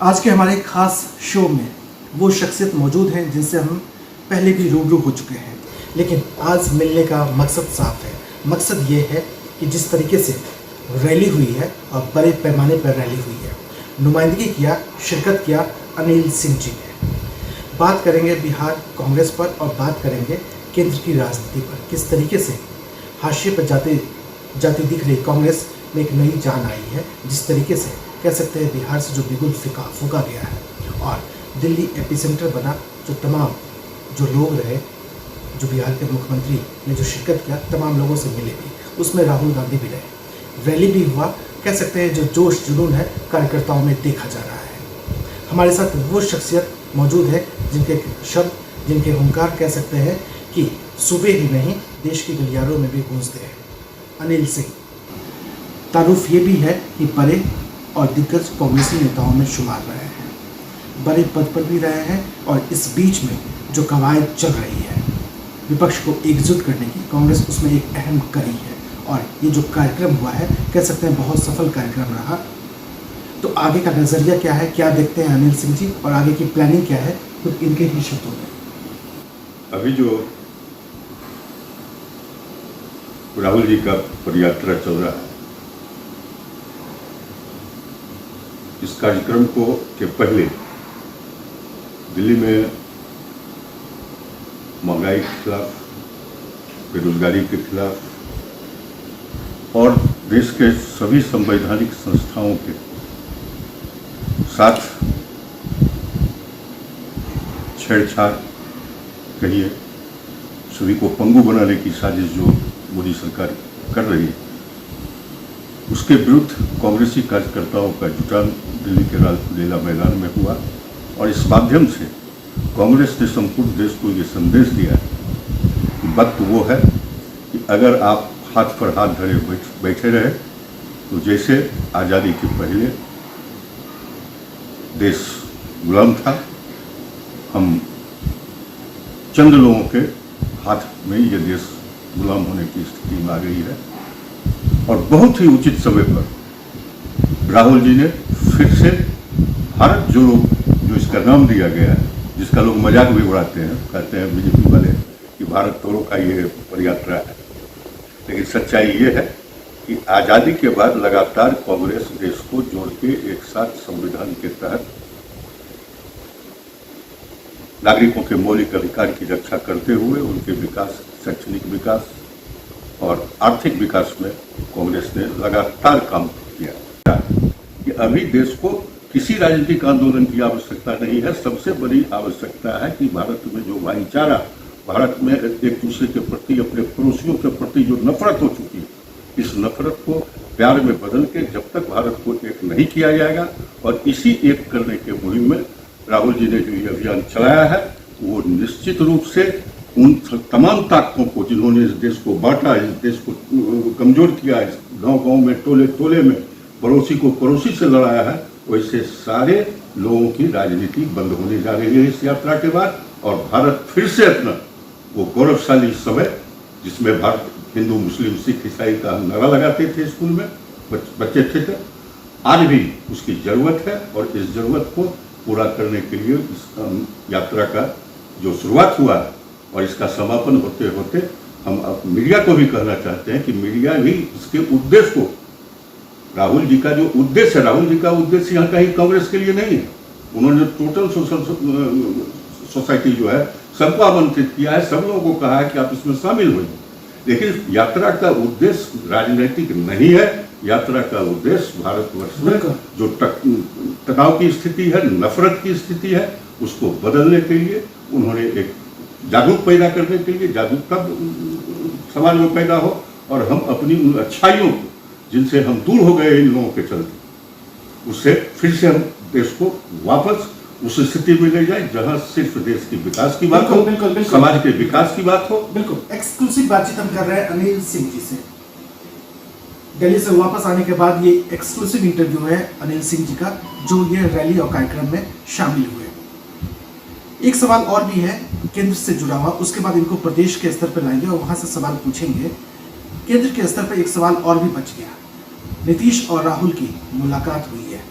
आज के हमारे खास शो में वो शख्सियत मौजूद हैं जिनसे हम पहले भी रूबरू हो चुके हैं, लेकिन आज मिलने का मकसद साफ है। मकसद ये है कि जिस तरीके से रैली हुई है और बड़े पैमाने पर रैली हुई है, नुमाइंदगी किया, शिरकत किया अनिल सिंह जी ने। बात करेंगे बिहार कांग्रेस पर और बात करेंगे केंद्र की राजनीति पर। किस तरीके से हाशिए पर जाती दिख रही कांग्रेस में एक नई जान आई है, जिस तरीके से कह सकते हैं बिहार से जो बिगुल फूका गया है और दिल्ली एपिसेंटर बना, जो तमाम जो लोग रहे, जो बिहार के मुख्यमंत्री ने जो शिरकत किया, तमाम लोगों से मिले भी, उसमें राहुल गांधी भी रहे, रैली भी हुआ। कह सकते हैं जो जोश जुनून है कार्यकर्ताओं में देखा जा रहा है। हमारे साथ वो शख्सियत मौजूद है जिनके शब्द, जिनके हुंकार कह सकते हैं कि सूबे ही नहीं देश के गलियारों में भी गूंजते हैं। अनिल सिंह तारुफ ये भी है कि बड़े और दिग्गज कांग्रेसी नेताओं में शुमार रहे हैं, बड़े पद पर भी रहे हैं और इस बीच में जो कवायद चल रही है विपक्ष को एकजुट करने की, कांग्रेस उसमें एक अहम कड़ी है और ये जो कार्यक्रम हुआ है कह सकते हैं बहुत सफल कार्यक्रम रहा। तो आगे का नज़रिया क्या है, क्या देखते हैं अनिल सिंह जी और आगे की प्लानिंग क्या है, खुद इनके ही शब्दों में। अभी जो राहुल जी का पदयात्रा चल रहा है, इस कार्यक्रम के पहले दिल्ली में महंगाई के खिलाफ, बेरोजगारी के खिलाफ और देश के सभी संवैधानिक संस्थाओं के साथ छेड़छाड़ कहिए, सभी को पंगु बनाने की साजिश जो मोदी सरकार कर रही है, उसके विरुद्ध कांग्रेसी कार्यकर्ताओं का जुटान दिल्ली के रामलीला मैदान में हुआ और इस माध्यम से कांग्रेस ने संपूर्ण देश को ये संदेश दिया है कि वक्त वो है कि अगर आप हाथ पर हाथ धरे बैठे रहे तो जैसे आज़ादी के पहले देश गुलाम था, हम चंद लोगों के हाथ में ये देश गुलाम होने की स्थिति में आ गई है। और बहुत ही उचित समय पर राहुल जी ने फिर से भारत जोड़ो, जो इसका नाम दिया गया है, जिसका लोग मजाक भी उड़ाते हैं, कहते हैं बीजेपी वाले कि भारत तोड़ो का ये पदयात्रा है, लेकिन सच्चाई ये है कि आज़ादी के बाद लगातार कांग्रेस देश को जोड़ के एक साथ संविधान के तहत नागरिकों के मौलिक अधिकार की रक्षा करते हुए उनके विकास, शैक्षणिक विकास और आर्थिक विकास में कांग्रेस ने लगातार काम किया कि अभी देश को किसी राजनीतिक आंदोलन की आवश्यकता नहीं है। सबसे बड़ी आवश्यकता है कि भारत में जो भाईचारा, भारत में एक दूसरे के प्रति, अपने पड़ोसियों के प्रति जो नफरत हो चुकी है, इस नफरत को प्यार में बदल के जब तक भारत को एक नहीं किया जाएगा, और इसी एक करने के मुहिम में राहुल जी ने जो ये अभियान चलाया है, वो निश्चित रूप से उन तमाम ताकतों को जिन्होंने इस देश को बांटा, इस देश को कमजोर किया, इस गांव-गांव में, टोले-टोले में पड़ोसी को पड़ोसी से लड़ाया है, वैसे सारे लोगों की राजनीति बंद होने जा रही है इस यात्रा के बाद। और भारत फिर से अपना वो गौरवशाली समय, जिसमें भारत हिंदू, मुस्लिम, सिख, ईसाई का नारा लगाते थे स्कूल में, बच्चे थे, आज भी उसकी जरूरत है। और इस जरूरत को पूरा करने के लिए इस यात्रा का जो शुरुआत हुआ है और इसका समापन होते होते हम मीडिया को भी कहना चाहते हैं कि मीडिया भी इसके उद्देश्य को, राहुल जी का जो उद्देश्य है, राहुल जी का उद्देश्य यहाँ कहीं कांग्रेस के लिए नहीं है। उन्होंने टोटल सोसाइटी जो है सबको आमंत्रित किया है, सब लोगों को कहा है कि आप इसमें शामिल होइए, लेकिन यात्रा का उद्देश्य राजनीतिक नहीं है। यात्रा का उद्देश्य भारतवर्ष में जो तनाव की स्थिति है, नफरत की स्थिति है, उसको बदलने के लिए, उन्होंने एक जागरूक पैदा करने के लिए, जागरूकता समाज में पैदा हो और हम अपनी उन अच्छाइयों को, जिनसे हम दूर हो गए इन लोगों के चलते, उससे फिर से हम देश को वापस उस स्थिति में ले जाए जहां सिर्फ देश की विकास की बात हो, समाज के विकास की बात हो। बिल्कुल एक्सक्लूसिव बातचीत हम कर रहे हैं अनिल सिंह जी से। दिल्ली से वापस आने के बाद ये एक्सक्लूसिव इंटरव्यू है अनिल सिंह जी का, जो ये रैली और कार्यक्रम में शामिल हुए। एक सवाल और भी है केंद्र से जुड़ा हुआ, उसके बाद इनको प्रदेश के स्तर पर लाएंगे और वहां से सवाल पूछेंगे। केंद्र के स्तर पर एक सवाल और भी बच गया, नीतीश और राहुल की मुलाकात हुई है,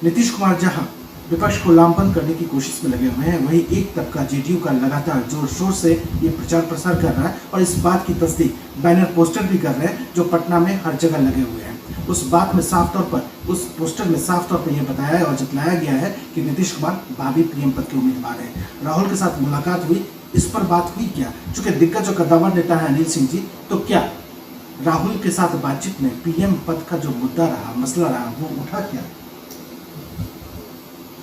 नीतीश कुमार जहां विपक्ष को लामबंद करने की कोशिश में लगे हुए हैं, वहीं एक तबका जेडीयू का लगातार जोर शोर से ये प्रचार प्रसार कर रहा है और इस बात की तस्दीक बैनर पोस्टर भी कर रहे हैं जो पटना में हर जगह लगे हुए हैं। उस पोस्टर में साफ तौर पर यह बताया और जतलाया गया है कि नीतीश कुमार भावी पीएम पद के उम्मीदवार हैं। राहुल के साथ मुलाकात हुई, इस पर बात हुई क्या? चूंकि दिग्गज और कद्दावर नेता है अनिल सिंह जी, तो क्या राहुल के साथ बातचीत में पीएम पद का जो मुद्दा रहा, मसला रहा, वो उठा क्या?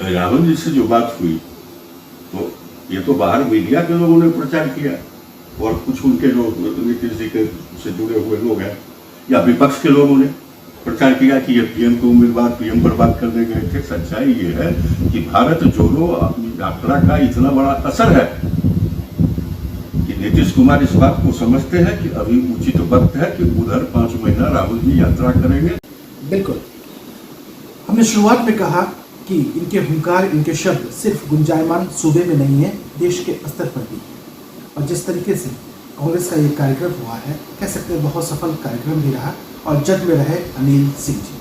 राहुल जी से जो बात हुई तो ये तो बाहर मीडिया के लोगों ने प्रचार किया और कुछ उनके जो नीतीश जी के से जुड़े हुए लोग हैं या विपक्ष के लोगों ने प्रचार किया कि ये पीएम को उम्मीदवार पीएम बर्बाद करने गए थे। सच्चाई ये है कि भारत जोड़ो यात्रा का इतना बड़ा असर है कि नीतीश कुमार इस बात को समझते हैं कि अभी उचित वक्त है कि उधर 5 महीना राहुल जी यात्रा करेंगे। बिल्कुल, हमने शुरुआत में कहा कि इनके हुंकार, इनके शब्द सिर्फ गुंजायमान सूबे में नहीं है, देश के स्तर पर भी है। और जिस तरीके से कांग्रेस का ये कार्यक्रम हुआ है, कह सकते हैं बहुत सफल कार्यक्रम भी रहा और जज में रहे अनिल सिंह जी।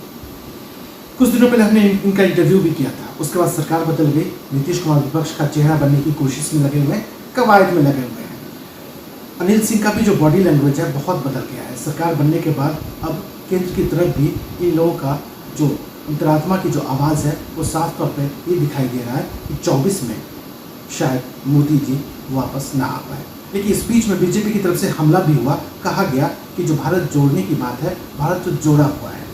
कुछ दिनों पहले हमने इनका इंटरव्यू भी किया था, उसके बाद सरकार बदल गई, नीतीश कुमार विपक्ष का चेहरा बनने की कोशिश में लगे हुए हैं, कवायद में लगे हुए हैं। अनिल सिंह का भी जो बॉडी लैंग्वेज है बहुत बदल गया है। सरकार बनने के बाद अब केंद्र की तरफ भी इन लोगों का जो अंतरात्मा की जो आवाज़ है वो साफ तौर पे ये दिखाई दे रहा है कि 24 में शायद मोदी जी वापस ना आ पाए। लेकिन इस बीच में बीजेपी की तरफ से हमला भी हुआ, कहा गया कि जो भारत जोड़ने की बात है, भारत तो जोड़ा हुआ है,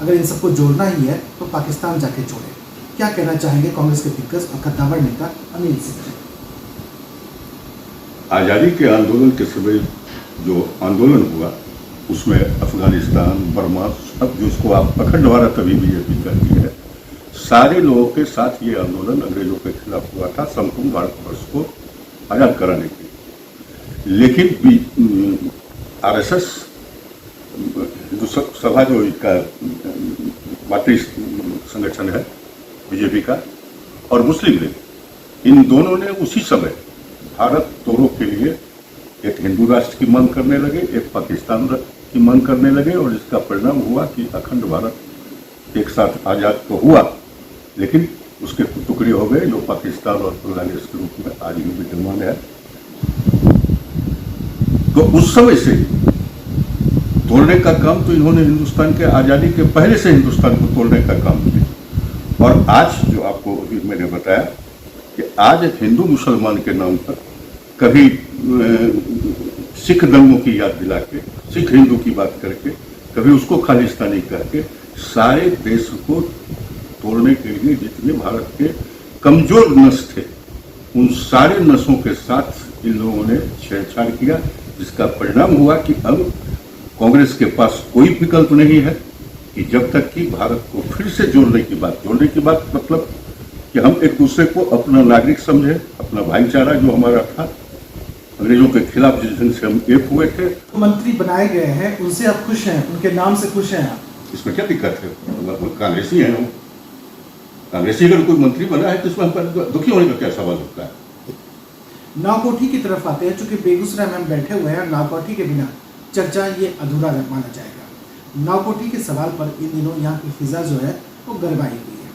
अगर इन सबको जोड़ना ही है तो पाकिस्तान जाके जोड़े। क्या कहना चाहेंगे कांग्रेस के दिग्गज और कद्दावर नेता अनिल सिंह जी? आज़ादी के आंदोलन के समय जो आंदोलन हुआ उसमें अफगानिस्तान, बर्मा, अब जिसको आप अखंड भारत अभी बीजेपी कहती है, सारे लोगों के साथ ये आंदोलन अंग्रेजों के खिलाफ हुआ था, संपूर्ण भारतवर्ष को आज़ाद कराने के लिए। लेकिन आरएसएस जो सभा जो इसका पार्टी संगठन है बीजेपी का और मुस्लिम लीग, इन दोनों ने उसी समय भारत तोड़ो के लिए एक हिंदू राष्ट्र की मांग करने लगे, एक पाकिस्तान की मांग करने लगे और इसका परिणाम हुआ कि अखंड भारत एक साथ आजाद तो हुआ, लेकिन उसके टुकड़े हो गए जो पाकिस्तान और बांग्लादेश के रूप में आज भी विद्यमान है। तो उस समय से तोड़ने का काम तो इन्होंने हिंदुस्तान के आज़ादी के पहले से हिंदुस्तान को तोड़ने का काम किया। और आज जो आपको अभी मैंने बताया कि आज हिंदू मुसलमान के नाम पर कभी सिख धर्मों की याद दिला के, सिख हिंदू की बात करके, कभी उसको खालिस्तानी करके सारे देश को तोड़ने के लिए जितने भारत के कमजोर नस थे उन सारे नसों के साथ इन लोगों ने छेड़छाड़ किया, जिसका परिणाम हुआ कि अब कांग्रेस के पास कोई विकल्प नहीं है कि जब तक कि भारत को फिर से जोड़ने की बात मतलब कि हम एक दूसरे को अपना नागरिक समझे, अपना भाईचारा जो हमारा था अंग्रेजों के खिलाफ जिस दिन से हम एक हुए थे। मंत्री बनाए गए हैं, उनसे आप खुश हैं, उनके नाम से खुश हैं आप? इसमें क्या दिक्कत है? कांग्रेसी है, कांग्रेसी अगर कोई मंत्री बना है तो इसमें हम दुखी होने का क्या सवाल होता है? नावकोठी की तरफ आते हैं, चूंकि बेगूसराय में हम बैठे हुए हैं, नावकोठी के बिना चर्चा ये अधूरा माना जाएगा। नावकोठी के सवाल पर इन दिनों यहाँ की फिजा जो है वो गरमाई हुई है।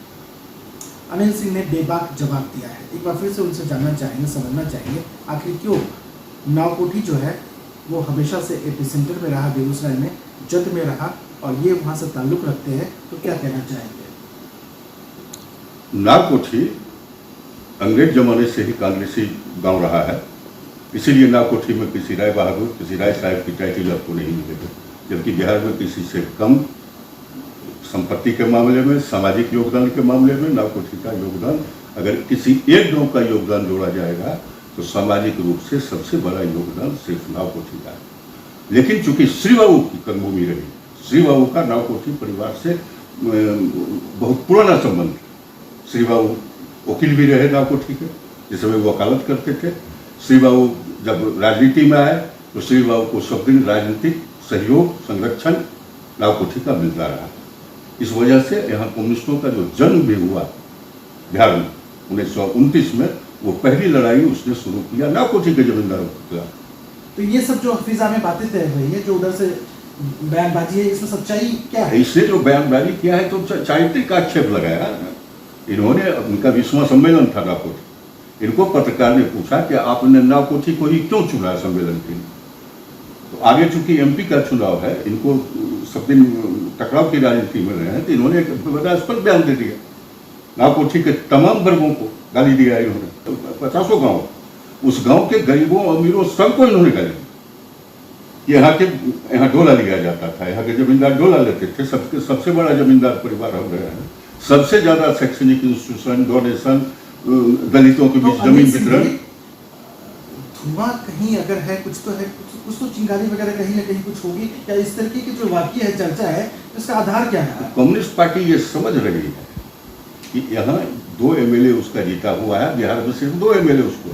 अनिल सिंह ने बेबाक जवाब दिया है। एक बार फिर से उनसे जानना चाहेंगे, समझना चाहेंगे आखिर क्यों नावकोठी जो है वो हमेशा से एपिसेंटर में रहा, बेगूसराय में जद में रहा और ये वहाँ से ताल्लुक़ रखते हैं, तो क्या कहना चाहेंगे? नावकोठी अंग्रेज जमाने से ही कांग्रेसी गांव रहा है, इसीलिए नावकोठी में किसी राय बहादुर, किसी राय साहब की टाइटल आपको नहीं मिलेगी, जबकि बिहार में किसी से कम संपत्ति के मामले में, सामाजिक योगदान के मामले में नावकोठी का योगदान, अगर किसी एक गांव का योगदान जोड़ा जाएगा तो सामाजिक रूप से सबसे बड़ा योगदान सिर्फ नावकोठी का है। लेकिन चूंकि श्री बाबू की कर्मभूमि रही, श्री बाबू का नावकोठी परिवार से बहुत पुराना संबंध, श्री बाबू वकील भी रहे नावकोठी के, जिस समय वो वकालत करते थे। श्री बाबू जब राजनीति में आए तो श्री बाबू को सब दिन राजनीतिक सहयोग, संरक्षण नावकोठी का मिलता रहा। इस वजह से यहाँ कम्युनिस्टों का जो जन्म भी हुआ बिहार में 1929 में, वो पहली लड़ाई उसने शुरू किया नावकोठी के जमींदारों के खिलाफ। तो ये सब जो फिजा में बातें तय हुई है, जो उधर से बयानबाजी है, इसमें सच्चाई क्या है? इसने जो बयानबाजी किया है तो चारित्रिक आक्षेप लगाया ना। इन्होंने, उनका 20वां सम्मेलन था नावकोठी, इनको पत्रकार ने पूछा कि आपने नावकोठी को ही क्यों चुना सम्मेलन के लिए। तो आगे चूंकि एमपी का चुनाव है, इनको सब दिन टकराव की राजनीति में रहे हैं, तो इन्होंने एक बड़ा स्पष्ट बयान दे दिया। नावकोठी के तमाम वर्गों को गाली दिया इन्होंने, 50 गाँव, उस गांव के गरीबों अमीरों सबको इन्होंने गाली दी। यहाँ डोला लिया जाता था, यहाँ के जमींदार डोला लेते थे, सबसे बड़ा जमींदार परिवार हम रहे हैं, सबसे ज्यादा शैक्षणिक इंस्टीट्यूशन, डोनेशन, दलितों के बीच जमीन वितरण। धुआं कहीं अगर है, कुछ तो चिंगारी वगैरह कहीं ना कहीं कुछ होगी, या इस तरीके की जो वाकई है, चर्चा है, इसका आधार क्या है? कम्युनिस्ट पार्टी ये समझ रही है कि यहाँ 2 एमएलए उसका जीता हुआ है, बिहार में सिर्फ 2 एमएलए उसको,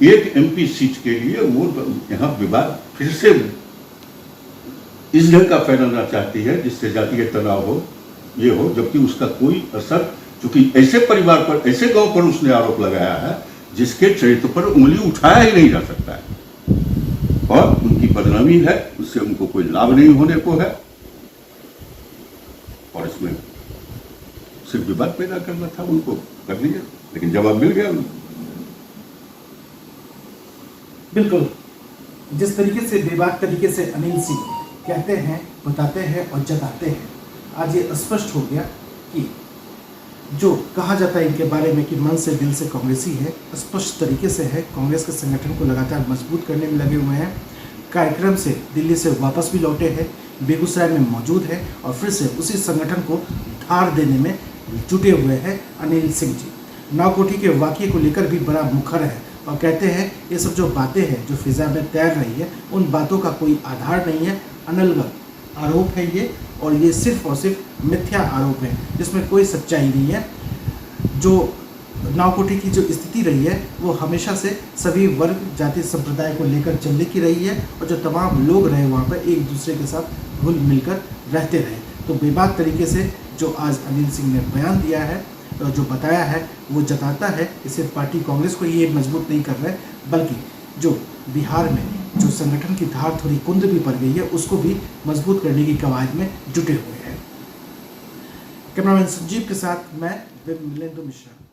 एक एमपी सीट के लिए वो यहाँ विवाद फिर से इस ढंग का फैलाना चाहती है जिससे जातीय तनाव हो, ये हो, जबकि उसका कोई असर, चूंकि ऐसे परिवार पर, ऐसे गांव पर उसने आरोप लगाया है जिसके चरित्र पर उंगली उठाया ही नहीं जा सकता है, और उनकी बदनामी है, उससे उनको कोई लाभ नहीं होने को है, और इसमें सिर्फ विवाद पैदा करना था, उनको कर दिया, लेकिन जवाब मिल गया उनको। बिल्कुल, जिस तरीके से बेबाक तरीके से अनिल सिंह कहते हैं, बताते हैं और जताते हैं, आज ये स्पष्ट हो गया कि जो कहा जाता है इनके बारे में कि मन से दिल से कांग्रेसी है, स्पष्ट तरीके से है। कांग्रेस के संगठन को लगातार मजबूत करने में लगे हुए हैं। कार्यक्रम से दिल्ली से वापस भी लौटे हैं, बेगूसराय में मौजूद है और फिर से उसी संगठन को धार देने में जुटे हुए हैं अनिल सिंह जी। नावकोठी के वाक़ये को लेकर भी बड़ा मुखर है और कहते हैं ये सब जो बातें हैं जो फिजा में तैर रही है, उन बातों का कोई आधार नहीं है, अनलगढ़ आरोप है ये, और ये सिर्फ और सिर्फ मिथ्या आरोप है, जिसमें कोई सच्चाई नहीं है। जो नावकोठी की जो स्थिति रही है वो हमेशा से सभी वर्ग, जाति, संप्रदाय को लेकर चलने की रही है, और जो तमाम लोग रहे वहाँ पर एक दूसरे के साथ घुल मिलकर रहते रहे। तो बेबाक तरीके से जो आज अनिल सिंह ने बयान दिया है, जो बताया है, वो जताता है कि सिर्फ पार्टी कांग्रेस को ये मजबूत नहीं कर रहे, बल्कि जो बिहार में जो संगठन की धार थोड़ी कुंद भी पड़ गई है, उसको भी मजबूत करने की कवायद में जुटे हुए हैं। कैमरामैन संजीव के साथ मैं मिलेंदु मिश्रा।